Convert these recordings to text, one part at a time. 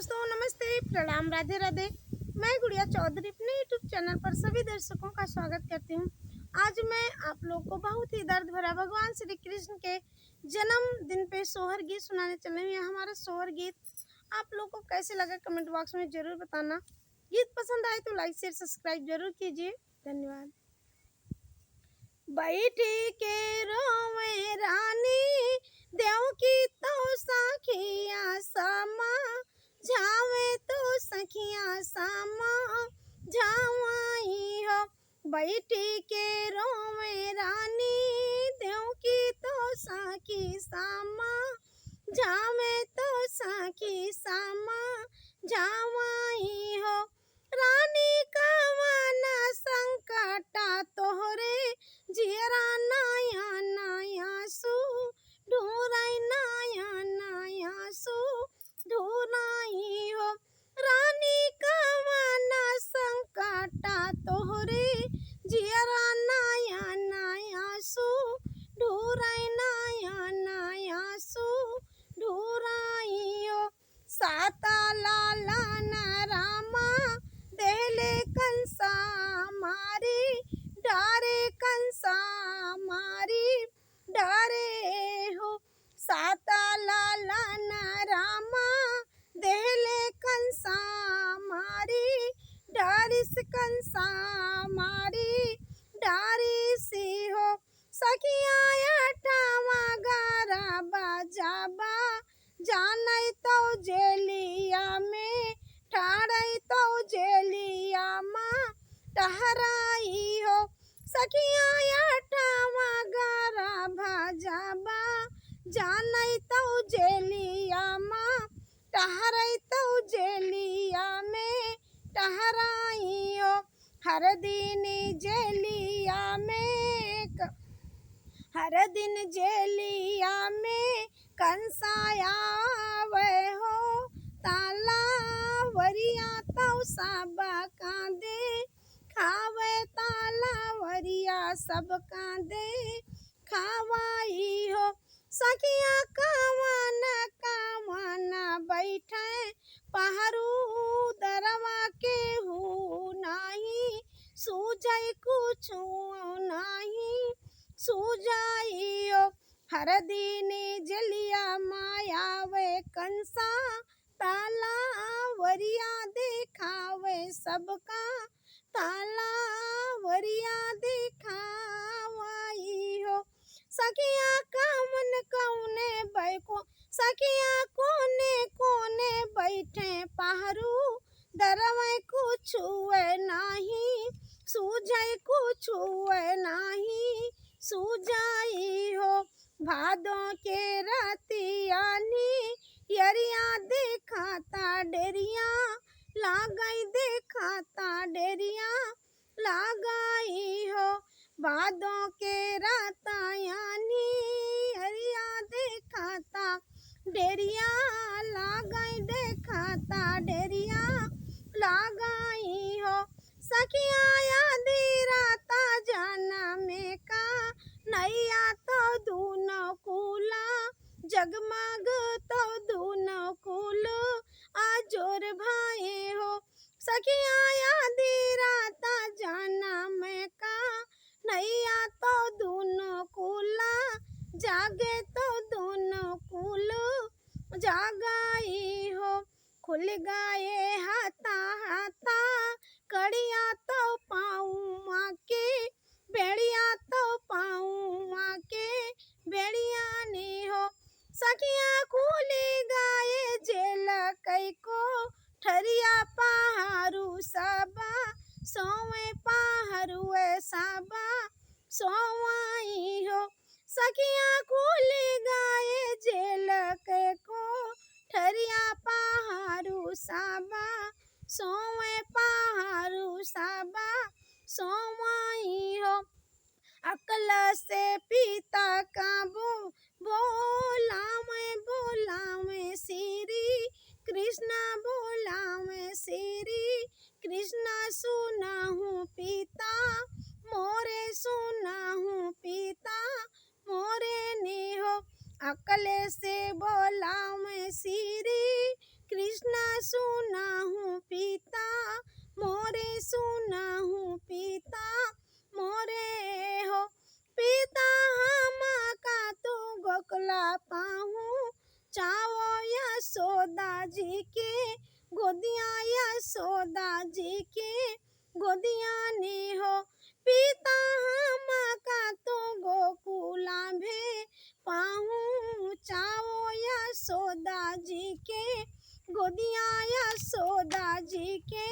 दोस्तों, नमस्ते, प्रणाम, राधे राधे। मैं गुड़िया चौधरी अपने यूट्यूब चैनल पर सभी दर्शकों का स्वागत करती हूँ। आज मैं आप लोग को बहुत ही दर्द भरा भगवान श्री कृष्ण के जन्मदिन पे सोहर गीत सुनाने चले हैं। हमारा सोहर गीत आप लोग को कैसे लगा कमेंट बॉक्स में ज़रूर बताना। गीत पसंद आए तो लाइक शेयर सब्सक्राइब जरूर कीजिए। धन्यवाद। बैठी के रोवे रानी देव की तो सखिया समा जावे तो सखिया समा जावाई हो। बैठी के रोवे रानी देव की तो सखी समा जावे तो सखी समा जावाई हो। रानी का वाना संकटा तोहरे जियरा नाया नाया सू ढूराई नाया नाया सू ढूराई हो। रानी का वाना संकटा तोहरे जियरा नाया नाया सू ढूराई नाया नाया सू ढूराई हो। साता लाला ना रामा देले कंसा मारी डारे कंसा मारी डारे हो। साता लाला ना रामा देले कंसा मारी डारिस कंसा मारी डारी सी हो। सखिया ठावा गारा बाजाबा जानई तो जेलिया में ठाड़ई तो जेलिया माँ टहराई हो। सखिया ठावा गारा भाजाबा जानई तो जेलिया माँ टहरई तो जेलिया में टहराई हो। हर दिन जेलिया में हर दिन जेलिया में कंसाया वे हो। ताला वरिया तो सबा कांदे खावे ताला वरिया सब कांदे खावाई हो। सखिया कावाना बैठे पहरू दरवा के हूँ नहीं सूझई कुछ नहीं सूझाइयो। हर दिन जलिया माया वे कंसा ताला वरिया दिखावे सबका ताला वरिया दिखावाई हो। सखिया का मन कौने बैको सखिया कोने कोने बैठे पहरू दरवे कुछ नहीं सूझई कुछ नहीं सूझाई हो। भादों के रातियानी यरिया देखाता डेरिया लागई देखाता डेरिया लागई हो। भादों के रातियानी यरिया देखाता डेरिया लागई देखाता डेरिया लागई हो। सखिया यादी राता जाना में का नैया तो दूनो कुला जगमग तो दूनो कुल आजोर भाई हो। सखिया यादी राता जाना में का नैया तो दूनो कुला जागे तो दोनों कुल जागाई हो। खुल गए हाथा हाथा कड़िया तो पाऊँ के बेड़िया तो पाऊँ के बेड़िया नी हो। सखिया खुली गाये जेल कई को ठरिया पहाड़ू सबा सोवे पहाड़ू सबा सोवाई हो। सखिया खुली गाये जेल के को ठरिया पहाड़ू सबा सोवे पहाड़ू सबा सोवाई हो। अकल से पीता का बोला में श्री कृष्ण बोला में श्री कृष्ण सुना हूँ पीता मोरे सुना हूँ पीता मोरे नी हो। अकल से बोला मैं श्री कृष्ण जी के गोदियाँ यशोदा जी के गोदियाँ ने हो पिता हम का तो गोकुला भे पाहूँ चाओ यशोदा जी के गोदियाँ यशोदा जी के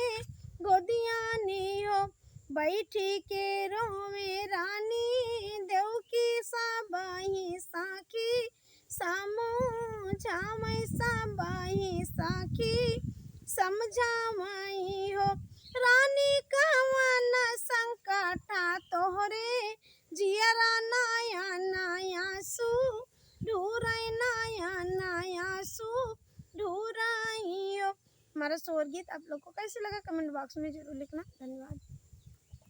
गोदियाँ ने हो बैठी के रोवे रानी देवकी सबही साखी समझावै सबही साखी समझावई हो रानी कवन संकटा तोहरे जियरा नया नया सू ढूरई नया नया सू ढूरई हो। हमारा शोर गीत आप लोग को कैसे लगा कमेंट बॉक्स में जरूर लिखना। धन्यवाद।